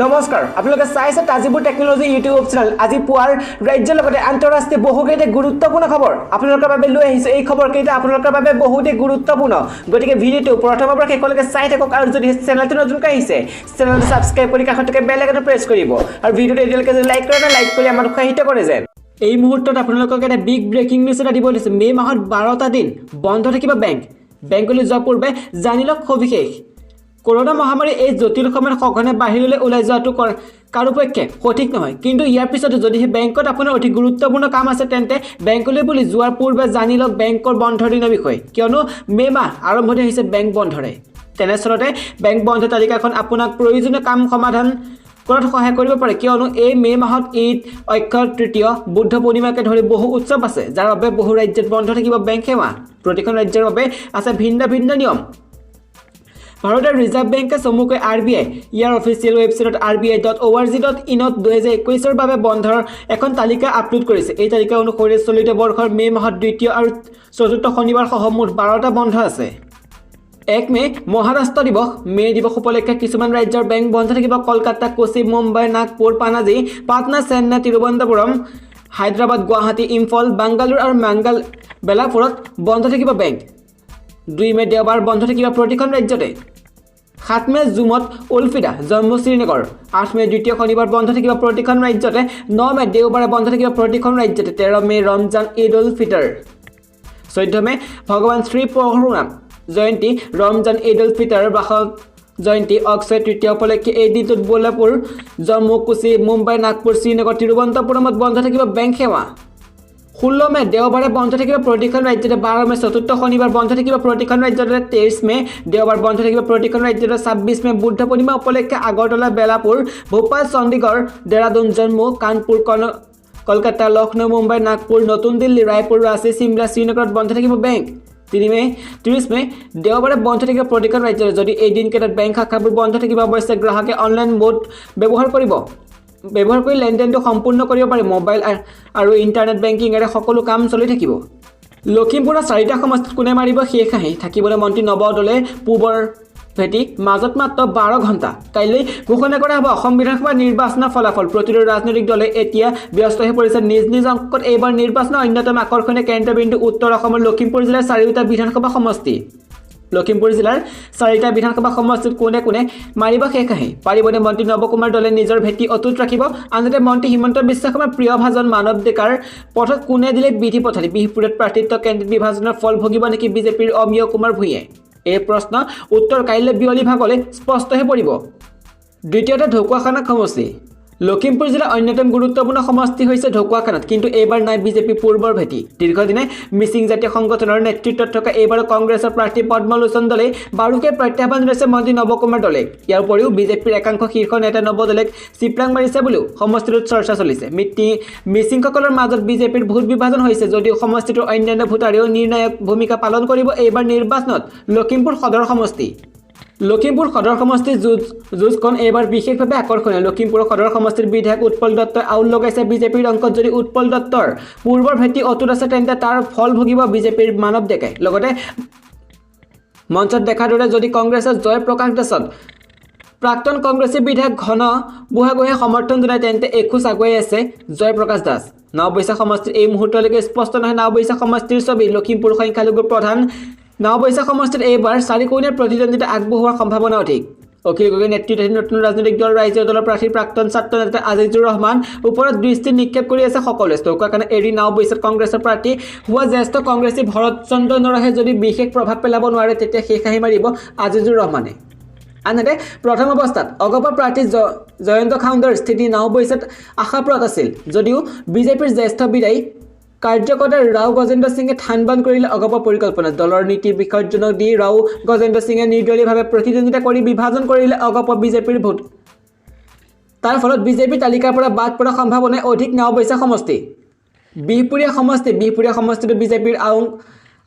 নমস্কাৰ আপোনালোকে চাইছে তাজিবুৰ টেকনলজি ইউটিউব চেনেল আজি পুৱাৰ ৰাজ্যৰ লগতে আন্তঃৰাষ্ট্ৰীয় বহুকেইটা গুৰুত্বপূৰ্ণ খবৰ আপোনালোকৰ বাবে লৈ আহিছে এই খবৰকেইটা আপোনালোকৰ বাবে বহুতেই গুৰুত্বপূৰ্ণ গতিকে ভিডিঅ'টো প্ৰথমৰ পৰা শেষলৈকে চাই থাকক আৰু যদি চেনেলটো নতুনকৈ আহিছে চেনেলটো সাবস্ক্ৰাইব কৰি কাষত থকা বেল আইকনটো প্ৰেছ কৰিব আৰু ভিডিঅ'টো এতিয়ালৈকে যদি লাইক কৰা নাই লাইক কৰি আমাক উৎসাহিত কৰে যেন এই মুহূৰ্তত আপোনালোকক এটা বিগ ব্ৰেকিং নিউজ এটা দিব লৈছে মে মাহত 12টা দিন বন্ধ থাকিব বেংকলৈ যোৱাৰ পূৰ্বে জানি লওক সবিশেষ কৰোনা মহামাৰী এই জটিল সময়ত সঘনে বাহিৰলৈ ওলাই যোৱাটো কাৰো পক্ষে সঠিক নহয় কিন্তু ইয়াৰ পিছত যদি বেংকত আপোনাৰ অতি গুৰুত্বপূৰ্ণ কাম আছে তেন্তে বেংকলৈ বুলি যোৱাৰ পূৰ্বে জানি লওক বেংকৰ বন্ধৰ দিনৰ বিষয়ে কিয়নো মে মাহ আৰম্ভণি হৈছে বেংক বন্ধৰে তেনেস্থলতে বেংক বন্ধ তালিকাখন আপোনাক প্ৰয়োজনীয় কাম সমাধান কৰাত সহায় কৰিব পাৰে কিয়নো এই মে মাহত ঈদ অক্ষয় তৃতীয় বুদ্ধ পূৰ্ণিমাকে ধৰি বহু উৎসৱ আছে যাৰ বাবে বহু ৰাজ্যত বন্ধ থাকিব বেংক সেৱা প্ৰতিখন ৰাজ্যৰ বাবে আছে ভিন্ন ভিন্ন নিয়ম ভাৰতৰ ৰিজাৰ্ভ বেংকে চমুকৈ RBI ইয়াৰ অফিচিয়েল ৱেবছাইটত rbi.org.in 2021 বাবে বন্ধৰ এখন তালিকা আপলোড কৰিছে এই তালিকা অনুসৰি চলিত বৰ্ষৰ মে মাহত দ্বিতীয় আৰু চতুৰ্থ শনিবাৰ সহ মুঠ 12টা বন্ধ আছে 1 মে মহাৰাষ্ট্ৰ দিৱস মে দিৱস উপলক্ষে কিছুমান ৰাজ্যৰ বেংক বন্ধ থাকিব কলকাতা কোচি মুম্বাই নাগপুৰ পানাজী পাটনা চেন্নাই তিৰুৱনন্তপুৰম হায়দৰাবাদ গুৱাহাটী ইম্ফল বাংগালোৰ আৰু বেলাপুৰত বন্ধ থাকিব বেংক 2 মে দেওবাৰ বন্ধ থাকিব প্ৰতিখন ৰাজ্যতে 7 মে জুমত উলফিদা জম্মু শ্ৰীনগৰ 8 মে দ্বিতীয় শনিবাৰ বন্ধ থাকিব প্ৰতিখন ৰাজ্যতে 9 মে দেওবাৰে বন্ধ থাকিব প্ৰতিখন ৰাজ্যতে 13 মে ৰমজান ঈদ উল ফিতৰ 14 মে ভগৱান শ্ৰী পৰশুৰাম জয়ন্তী ৰমজান ঈদ উল ফিতৰ বাহক জয়ন্তী অক্ষয় তৃতীয় উপলক্ষে এই দিনটোত বোলাপুৰ জম্মু কোচি মুম্বাই নাগপুৰ শ্ৰীনগৰ তিৰুৱনন্তপুৰমত বন্ধ থাকিব বেংক সেৱা 16 মে দেওবাৰে বন্ধ থাকিব প্ৰতিখন ৰাজ্যতে 12 মে চতুৰ্থ শনিবাৰ বন্ধ থাকিব প্ৰতিখন ৰাজ্যতে 23 মে দেওবাৰ বন্ধ থাকিব প্ৰতিখন ৰাজ্যতে 26 মে বুদ্ধ পূৰ্ণিমা উপলক্ষে আগৰতলা বেলাপুৰ ভোপাল চণ্ডীগড় দেৰাদুন জম্মু কানপুৰ কলকাতা লক্ষ্ণৌ মুম্বাই নাগপুৰ নতুন দিল্লী ৰায়পুৰ ৰাঁচী চিমলা শ্ৰীনগৰত বন্ধ থাকিব বেংক 30 মে দেওবাৰে বন্ধ থাকিব প্ৰতিখন ৰাজ্যতে যদি এই দিনকেইটাত বেংক শাখাবোৰ বন্ধ থাকিব অৱশ্যে গ্ৰাহকে অনলাইন মোড ব্যৱহাৰ কৰি লেনদেনটো সম্পূৰ্ণ কৰিব পাৰে মোবাইল আৰু ইণ্টাৰনেট বেংকিংৰে সকলো কাম চলি থাকিব লখিমপুৰৰ 4টা সমষ্টিত কোনে মাৰিব শেষ আহি থাকিবলৈ মন্ত্ৰী নৱ দলে পূবৰ ভেটি মাজত মাত্ৰ 12 ঘণ্টা কাইলৈ ঘোষণা কৰা হ'ব অসম বিধানসভা নিৰ্বাচনৰ ফলাফল প্ৰতিটো ৰাজনৈতিক দলে এতিয়া ব্যস্ত হৈ পৰিছে নিজ অংকত এইবাৰ নিৰ্বাচনৰ অন্যতম আকৰ্ষণীয় কেন্দ্ৰবিন্দু উত্তৰ অসমৰ লখিমপুৰ জিলাৰ 4টা বিধানসভা সমষ্টি লখিমপুৰ জিলাৰ 4টা বিধানসভা সমষ্টিত কোনে মাৰিব শেষ আহি পাৰিবনে মন্ত্ৰী নৱ কুমাৰ দলে নিজৰ ভেটি অটুট ৰাখিব আনহাতে মন্ত্ৰী হিমন্ত বিশ্ব শৰ্মাৰ প্ৰিয় ভাজন মানৱ ডেকাৰ পথত কোনে দিলে বিধি পথালি বিহপুৰত প্ৰাৰ্থিত্ব কেন্দ্ৰিক বিভাজনৰ ফল ভগিব নেকি বিজেপিৰ অমিয় কুমাৰ ভূঞে এই প্ৰশ্ন উত্তৰ কাইলৈ বিয়লি ভাগলৈ স্পষ্ট হৈ পৰিব দ্বিতীয়তে ঢকুৱাখানা সমষ্টি লখিমপুৰ জিলাৰ অন্যতম গুৰুত্বপূৰ্ণ সমষ্টি হৈছে ঢকুৱাখানাত কিন্তু এইবাৰ নাই বিজেপি পূৰ্বৰ ভেটি দীৰ্ঘদিনে মিচিং জাতীয় সংগঠনৰ নেতৃত্বত থকা এইবাৰ কংগ্ৰেছৰ প্ৰাৰ্থী পদ্মলোচন দলে বাৰুকে প্ৰত্যাহ্বান জনাইছে মন্ত্ৰী নৱ কুমাৰ দলে ইয়াৰ উপৰিও বিজেপিৰ একাংশ শীৰ্ষ নেতা নৱ দলেক চিপৰাং মাৰিছে বুলিও সমষ্টিটোত চৰ্চা চলিছে মিচিংসকলৰ মাজত বিজেপিৰ ভোট বিভাজন হৈছে যদিও সমষ্টিটোৰ অন্যান্য ভোটাৰেও নিৰ্ণায়ক ভূমিকা পালন কৰিব এইবাৰ নিৰ্বাচনত লখিমপুৰ সদৰ সমষ্টিৰ যুঁজখন এইবাৰ বিশেষভাৱে আকৰ্ষণীয় লখিমপুৰ সদৰ সমষ্টিৰ বিধায়ক উৎপল দত্তই আউল লগাইছে বিজেপিৰ অংকত যদি উৎপল দত্তৰ পূৰ্বৰ ভেটি অটুট আছে তেন্তে তাৰ ফল ভুগিব বিজেপিৰ মানৱ ডেকাই লগতে মঞ্চত দেখাৰ দৰে যদি কংগ্ৰেছৰ জয় প্ৰকাশ দাসত প্ৰাক্তন কংগ্ৰেছী বিধায়ক ঘন বুঢ়াগোহাঁই সমৰ্থন জনায় তেন্তে এখোজ আগুৱাই আছে জয় প্ৰকাশ দাস নৱবৈশা সমষ্টিৰ এই মুহূৰ্তলৈকে স্পষ্ট নহয় নৱবৈশা সমষ্টিৰ ছবি লখিমপুৰ সংখ্যালঘুৰ প্ৰধান নৱবৈশা সমষ্টিত এইবাৰ 4 কোণীয়া প্ৰতিদ্বন্দ্বিতা আগবঢ়োৱাৰ সম্ভাৱনা অধিক অখিল গগৈ নেতৃত্বাধীন নতুন ৰাজনৈতিক দল ৰাইজৰ দলৰ প্ৰাৰ্থী প্ৰাক্তন ছাত্ৰ নেতা আজিজুৰ ৰহমান ওপৰত দৃষ্টি নিক্ষেপ কৰি আছে সকলোৱে ঢকুৱাখানা এৰি নৱবৈশাত কংগ্ৰেছৰ প্ৰাৰ্থী হোৱা জ্যেষ্ঠ কংগ্ৰেছী ভৰত চন্দ্ৰ নৰহে যদি বিশেষ প্ৰভাৱ পেলাব নোৱাৰে তেতিয়া শেষ আহি মাৰিব আজিজুৰ ৰহমানে আনহাতে প্ৰথম অৱস্থাত অগপৰ প্ৰাৰ্থী জয়ন্ত খাউণ্ডৰ স্থিতি নৱবৈশাত আশাপ্ৰদ আছিল যদিও বিজেপিৰ জ্যেষ্ঠ বিদায়ী কাৰ্যকৰ্তা ৰাও গজেন্দ্ৰ সিঙে থানবান কৰিলে অগপ পৰিকল্পনা দলৰ নীতি বিসৰ্জনক দি ৰাও গজেন্দ্ৰ সিঙে নিৰ্দলীয়ভাৱে প্ৰতিদ্বন্দ্বিতা কৰি বিভাজন কৰিলে অগপ বিজেপিৰ ভোট তাৰ ফলত বিজেপি তালিকাৰ পৰা বাদ পৰা সম্ভাৱনা অধিক নৱবৈশা সমষ্টি বিহপুৰীয়া সমষ্টিটো বিজেপিৰ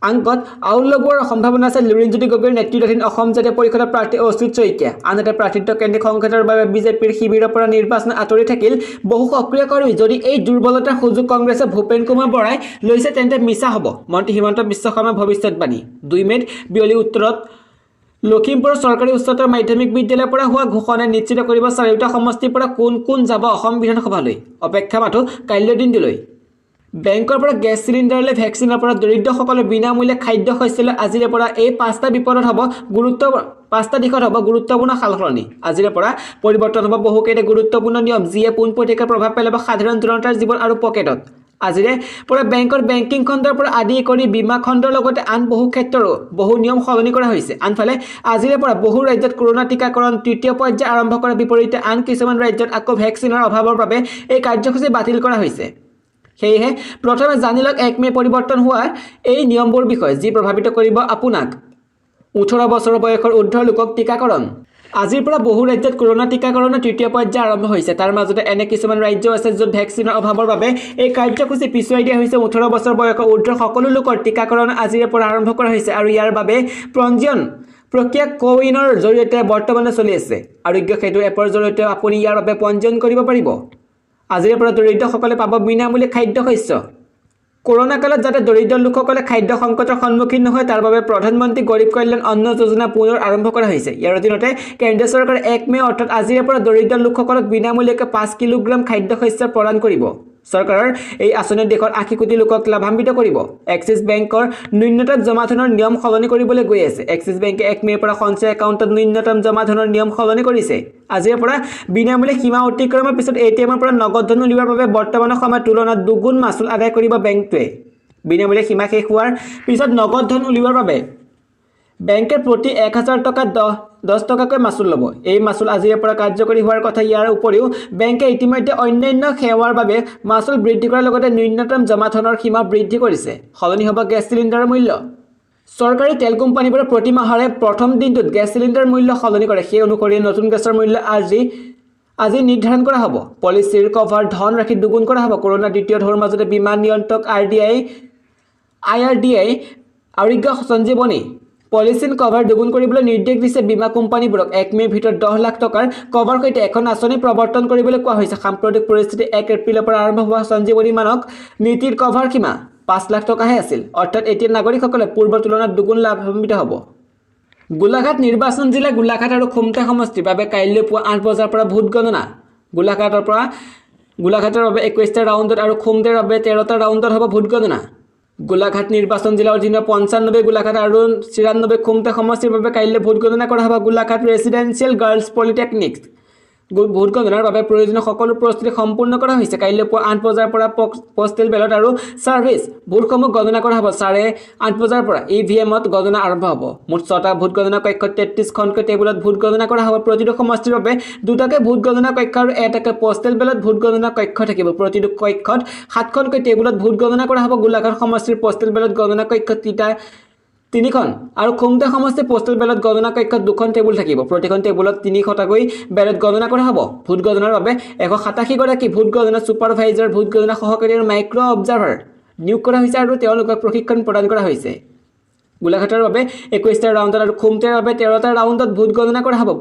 অংকত আউল লগোৱাৰ সম্ভাৱনা আছে লুৰিণজ্যোতি গগৈৰ নেতৃত্বাধীন অসম জাতীয় পৰিষদৰ প্ৰাৰ্থী অচ্যুত শইকীয়া আনহাতে প্ৰাৰ্থিত্ব কেন্দ্ৰিক সংঘাতৰ বাবে বিজেপিৰ শিবিৰৰ পৰা নিৰ্বাচন আঁতৰি থাকিল বহু সক্ৰিয় কৰ্মী যদি এই দুৰ্বলতাৰ সুযোগ কংগ্ৰেছে ভূপেন কুমাৰ বৰাই লৈছে তেন্তে মিছা হ'ব মন্ত্ৰী হিমন্ত বিশ্ব শৰ্মাৰ ভৱিষ্যতবাণী 2 মেত বিয়লি উত্তৰত লখিমপুৰ চৰকাৰী উচ্চতৰ মাধ্যমিক বিদ্যালয়ৰ পৰা হোৱা ঘোষণাই নিশ্চিত কৰিব চাৰিওটা সমষ্টিৰ পৰা কোন কোন যাব অসম বিধানসভালৈ অপেক্ষা মাথো কাইলৈ দিনটোলৈ বেংকৰ পৰা গেছ চিলিণ্ডাৰলৈ ভেকচিনৰ পৰা দৰিদ্ৰসকলৰ বিনামূল্যে খাদ্য শস্যলৈ আজিৰে পৰা এই পাঁচটা দিশত হ'ব গুৰুত্বপূৰ্ণ সালসলনি আজিৰে পৰা পৰিৱৰ্তন হ'ব বহুকেইটা গুৰুত্বপূৰ্ণ নিয়ম যিয়ে পোনপটীয়াকৈ প্ৰভাৱ পেলাব সাধাৰণ জনতাৰ জীৱন আৰু পকেটত আজিৰে পৰা বেংকৰ বেংকিং খণ্ডৰ পৰা আদি কৰি বীমা খণ্ডৰ লগতে আন বহু ক্ষেত্ৰৰো বহু নিয়ম সলনি কৰা হৈছে আনফালে আজিৰে পৰা বহু ৰাজ্যত কৰোনা টীকাকৰণ তৃতীয় পৰ্যায় আৰম্ভ কৰাৰ বিপৰীতে আন কিছুমান ৰাজ্যত আকৌ ভেকচিনৰ অভাৱৰ বাবে এই কাৰ্যসূচী বাতিল কৰা হৈছে সেয়েহে প্ৰথমে জানি লওক 1 মে পৰিৱৰ্তন হোৱা এই নিয়মবোৰ বিষয়ে যি প্ৰভাৱিত কৰিব আপোনাক 18 বছৰ বয়সৰ ঊৰ্ধ্বৰ লোকক টীকাকৰণ আজিৰ পৰা বহু ৰাজ্যত কৰোনা টীকাকৰণৰ তৃতীয় পৰ্যায় আৰম্ভ হৈছে তাৰ মাজতে এনে কিছুমান ৰাজ্য আছে য'ত ভেকচিনৰ অভাৱৰ বাবে এই কাৰ্যসূচী পিছুৱাই দিয়া হৈছে 18 বছৰ বয়সৰ ঊৰ্ধ্বৰ সকলো লোকৰ টীকাকৰণ আজিৰে পৰা আৰম্ভ কৰা হৈছে আৰু ইয়াৰ বাবে পঞ্জীয়ন প্ৰক্ৰিয়া কোৱিনৰ জৰিয়তে বৰ্তমানে চলি আছে আৰোগ্য সেতু এপৰ জৰিয়তে আপুনি ইয়াৰ বাবে পঞ্জীয়ন কৰিব পাৰিব আজিৰে পৰা দৰিদ্ৰসকলে পাব বিনামূল্যে খাদ্য শস্য কৰোনা কালত যাতে দৰিদ্ৰ লোকসকলে খাদ্য সংকটৰ সন্মুখীন নহয় তাৰ বাবে প্ৰধানমন্ত্ৰী গৰীব কল্যাণ অন্ন যোজনা পুনৰ আৰম্ভ কৰা হৈছে ইয়াৰ অধীনতে কেন্দ্ৰীয় চৰকাৰে 1 মে অৰ্থাৎ আজিৰে পৰা দৰিদ্ৰ লোকসকলক বিনামূল্যে 5 কিলোগ্ৰাম খাদ্য শস্য প্ৰদান কৰিব চৰকাৰৰ এই আঁচনিয়ে দেশৰ 80 কোটি লোকক লাভান্বিত কৰিব এক্সিছ বেংকৰ ন্যূনতম জমা ধনৰ নিয়ম সলনি কৰিবলৈ গৈ আছে এক্সিছ বেংকে 1 মেৰ পৰা সঞ্চয় একাউণ্টত ন্যূনতম জমা ধনৰ নিয়ম সলনি কৰিছে আজিৰ পৰা বিনামূল্যে সীমা অতিক্ৰমৰ পিছত এটিএমৰ পৰা নগদ ধন উলিওৱাৰ বাবে বৰ্তমানৰ সময়ত তুলনাত দুগুণ মাচুল আদায় কৰিব বেংকটোৱে বিনামূল্যে সীমা শেষ হোৱাৰ পিছত নগদ ধন উলিওৱাৰ বাবে বেংকে প্ৰতি 1000 টকা 10 টকাকৈ মাচুল ল'ব এই মাচুল আজিৰে পৰা কাৰ্যকৰী হোৱাৰ কথা ইয়াৰ উপৰিও বেংকে ইতিমধ্যে অন্যান্য সেৱাৰ বাবে মাচুল বৃদ্ধি কৰাৰ লগতে ন্যূনতম জমা ধনৰ সীমা বৃদ্ধি কৰিছে সলনি হ'ব গেছ চিলিণ্ডাৰৰ মূল্য চৰকাৰী তেল কোম্পানীবোৰে প্ৰতি মাহৰে প্ৰথম দিনটোত গেছ চিলিণ্ডাৰ মূল্য সলনি কৰে সেই অনুসৰি নতুন গেছৰ মূল্য আজি নিৰ্ধাৰণ কৰা হ'ব পলিচিৰ কভাৰ ধন ৰাখি দুগুণ কৰা হ'ব কৰোনা দ্বিতীয় ঢৌৰ মাজতে বীমা নিয়ন্ত্ৰক IRDAই আৰোগ্য সঞ্জীৱনী পলিচিন কভাৰ দুগুণ কৰিবলৈ নিৰ্দেশ দিছে বীমা কোম্পানীবোৰক 1 মেৰ ভিতৰত 10 লাখ টকাৰ কভাৰ সৈতে এখন আঁচনি প্ৰৱৰ্তন কৰিবলৈ কোৱা হৈছে সাম্প্ৰতিক পৰিস্থিতি 1 এপ্ৰিলৰ পৰা আৰম্ভ হোৱা সঞ্জীৱনী মানক নীতিৰ কভাৰ সীমা 5 লাখ টকাহে আছিল অৰ্থাৎ এতিয়া নাগৰিকসকলে পূৰ্বৰ তুলনাত দুগুণ লাভান্বিত হ'ব গোলাঘাট নিৰ্বাচন জিলা গোলাঘাট আৰু খুমটা সমষ্টিৰ বাবে কাইলৈ পুৱা 8 বজাৰ পৰা ভোট গণনা গোলাঘাটৰ বাবে 21টা ৰাউণ্ডত আৰু খুমটাৰ বাবে 13টা ৰাউণ্ডত হ'ব ভোট গণনা গোলাঘাট নিৰ্বাচন জিলাৰ অধীনৰ 95 গোলাঘাট আৰু 94 খুমটা সমষ্টিৰ বাবে কাইলৈ ভোট গণনা কৰা হ'ব Golaghat residential girls polytechnic vote গণনাৰ বাবে প্ৰয়োজনীয় সকলো প্ৰস্তুতি সম্পূৰ্ণ কৰা হৈছে কাইলৈ পুৱা 8 বজাৰ পৰা পোষ্টেল বেলট আৰু সাৰ্ভিস ভোটসমূহ গণনা কৰা হ'ব 8:30 বজাৰ পৰা ইভিএমত গণনা আৰম্ভ হ'ব মুঠ 6টা ভোট গণনা কক্ষ 33 খনকৈ টেবুলত ভোট গণনা কৰা হ'ব প্ৰতিটো সমষ্টিৰ বাবে 2টাকৈ ভোট গণনা কক্ষ আৰু 1টাকৈ পোষ্টেল বেলট ভোট গণনা কক্ষ থাকিব প্ৰতিটো কক্ষত 7খনকৈ টেবুলত ভোট গণনা কৰা হ'ব গোলাঘাট সমষ্টিৰ পোষ্টেল বেলট গণনা কক্ষ 3খন আৰু খুমটা সমষ্টিৰ পোষ্টেল বেলট গণনা কক্ষত 2খন টেবুল থাকিব প্ৰতিখন টেবুলত 300টাকৈ বেলট গণনা কৰা হ'ব ভোট গণনাৰ বাবে 187 গৰাকী ভোট গণনা সুপাৰভাইজাৰ ভোট গণনা সহকাৰী আৰু মাইক্ৰ অবজাৰ্ভাৰ নিয়োগ কৰা হৈছে আৰু তেওঁলোকক প্ৰশিক্ষণ প্ৰদান কৰা হৈছে গোলাঘাটৰ বাবে 21টা ৰাউণ্ডত আৰু খুমটাৰ বাবে 13টা ৰাউণ্ডত ভোট গণনা কৰা হ'ব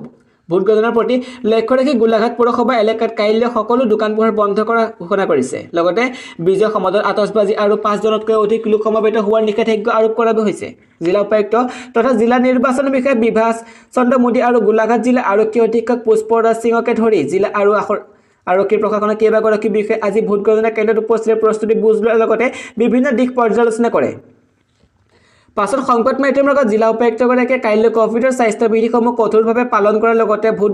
ভোট গণনাৰ প্ৰতি লক্ষ্য ৰাখি গোলাঘাট পৌৰসভা এলেকাত কাইলৈ সকলো দোকান পোহাৰ বন্ধ কৰা ঘোষণা কৰিছে লগতে বিজয় সমাজত আতচবাজি আৰু 5 জনতকৈ অধিক লোক সমবেত হোৱাৰ নিষেধাজ্ঞা আৰোপ কৰা হৈছে জিলা উপায়ুক্ত তথা জিলা নিৰ্বাচন বিষয়া বিভাস চন্দ্ৰ মোদী আৰু গোলাঘাট জিলা আৰক্ষী অধীক্ষক পুষ্পৰাজ সিঙকে ধৰি জিলা আৰু আৰক্ষী প্ৰশাসনৰ কেইবাগৰাকী বিষয়াই আজি ভোট গণনা কেন্দ্ৰত উপস্থিত প্ৰস্তুতি বুজ লোৱাৰ লগতে বিভিন্ন দিশ পৰ্যালোচনা কৰে পাছত সংবাদ মাধ্যমৰ আগত জিলা উপায়ুক্তগৰাকীয়ে কাইলৈ কোভিডৰ স্বাস্থ্যবিধিসমূহ কঠোৰভাৱে পালন কৰাৰ লগতে ভোট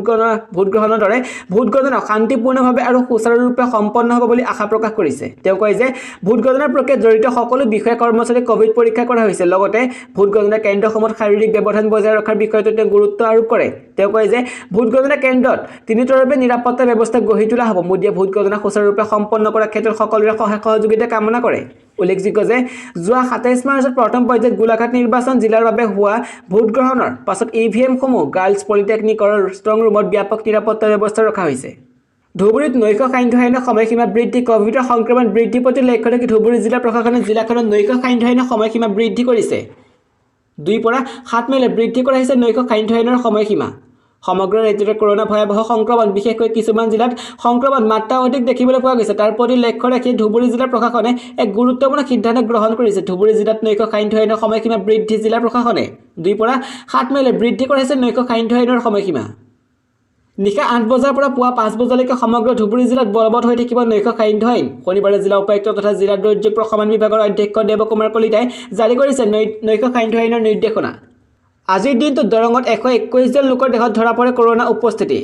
গ্ৰহণৰ দৰে ভোট গণনা শান্তিপূৰ্ণভাৱে আৰু সুচাৰুৰূপে সম্পন্ন হ'ব বুলি আশা প্ৰকাশ কৰিছে তেওঁ কয় যে ভোট গণনাৰ প্ৰক্ৰিয়াত জড়িত সকলো বিষয়া কৰ্মচাৰীক কোভিড পৰীক্ষা কৰা হৈছে লগতে ভোট গণনা কেন্দ্ৰসমূহত শাৰীৰিক ব্যৱধান বজাই ৰখাৰ বিষয়টো তেওঁ গুৰুত্ব আৰোপ কৰে তেওঁ কয় যে ভোট গণনা কেন্দ্ৰত তিনিটাৰ বাবে নিৰাপত্তা ব্যৱস্থা গঢ়ি তোলা হ'ব মোদীয়ে ভোট গণনা সুচাৰুৰূপে সম্পন্ন কৰাৰ ক্ষেত্ৰত সকলোৰে সহায় সহযোগিতা কামনা কৰে উল্লেখযোগ্য যে যোৱা 27 মাৰ্চত প্ৰথম পৰ্যায়ত গোলাঘাট নিৰ্বাচন জিলাৰ বাবে হোৱা ভোট গ্ৰহণৰ পাছত ইভিএমসমূহ গাৰ্লছ পলিটেকনিকৰ ষ্ট্ৰং ৰুমত ব্যাপক নিৰাপত্তা ব্যৱস্থা ৰখা হৈছে ধুবুৰীত নৈশ সান্ধ্য আইনৰ সময়সীমা বৃদ্ধি কোভিডৰ সংক্ৰমণ বৃদ্ধি প্ৰতি লক্ষ্য ৰাখি ধুবুৰী জিলা প্ৰশাসনে জিলাখনত নৈশ সান্ধ্য আইনৰ সময়সীমা বৃদ্ধি কৰিছে 2 পৰা 7 মেলৈ বৃদ্ধি কৰা হৈছে নৈশ সান্ধ্য আইনৰ সময়সীমা সমগ্ৰ ৰাজ্যতে কৰোনা ভয়াবহ সংক্ৰমণ বিশেষকৈ কিছুমান জিলাত সংক্ৰমণ মাত্ৰা অধিক দেখিবলৈ পোৱা গৈছে তাৰ প্ৰতি লক্ষ্য ৰাখি ধুবুৰী জিলা প্ৰশাসনে এক গুৰুত্বপূৰ্ণ সিদ্ধান্ত গ্ৰহণ কৰিছে ধুবুৰী জিলাত নৈশ সান্ধ্য আইনৰ সময়সীমা বৃদ্ধি জিলা প্ৰশাসনে 2 পৰা 7 মেলৈ বৃদ্ধি কৰিছে নৈশ সান্ধ্য আইনৰ সময়সীমা নিশা 8 বজাৰ পৰা পুৱা 5 বজালৈকে সমগ্ৰ ধুবুৰী জিলাত বলবৎ হৈ থাকিব নৈশ সান্ধ্য আইন শনিবাৰে জিলা উপায়ুক্ত তথা জিলা দুৰ্যোগ প্ৰশমন বিভাগৰ অধ্যক্ষ দেৱকুমাৰ কলিতাই জাৰি কৰিছে নৈশ সান্ধ্য আইনৰ নিৰ্দেশনা আজিৰ দিনটোত দৰঙত 121 জন লোকৰ দেহত ধৰা পৰে কৰোনা উপস্থিতি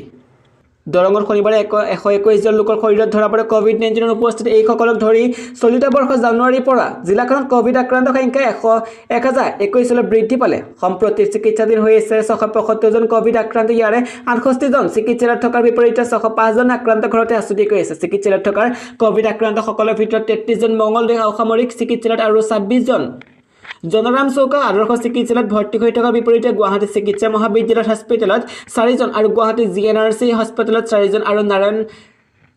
দৰঙত শনিবাৰে 121 জন লোকৰ শৰীৰত ধৰা পৰে কোভিড-19 উপস্থিতি এইসকলক ধৰি চলিত বৰ্ষ জানুৱাৰীৰ পৰা জিলাখনত কোভিড আক্ৰান্তৰ সংখ্যা 1021 বৃদ্ধি পালে সম্প্ৰতি চিকিৎসাধীন হৈ আছে 675 জন কোভিড আক্ৰান্ত ইয়াৰে 68 জন চিকিৎসালয়ত থকাৰ বিপৰীতে 605 জন আক্ৰান্ত ঘৰতে আছুতি কৰি আছে চিকিৎসালয়ত থকাৰ কোভিড আক্ৰান্তসকলৰ ভিতৰত 33 জন মংগলদৈ অসামৰিক চিকিৎসালয়ত আৰু 26 জন জনৰাম চৌকা আদৰ্শ চিকিৎসালয়ত ভৰ্তি হৈ থকাৰ বিপৰীতে গুৱাহাটী চিকিৎসা মহাবিদ্যালয় হস্পিটেলত 4 জন আৰু গুৱাহাটী জিএনআৰচি হস্পিটেলত 4 জন আৰু নাৰায়ণ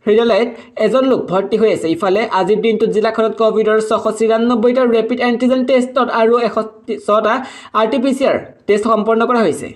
হৃদয়ত 1 জন লোক ভৰ্তি হৈ আছে ইফালে আজিৰ দিনটোত জিলাখনত কোভিডৰ 694টা ৰেপিড এন্টিজেন টেষ্টত আৰু 106টা আৰটিপিচিআৰ টেষ্ট সম্পন্ন কৰা হৈছে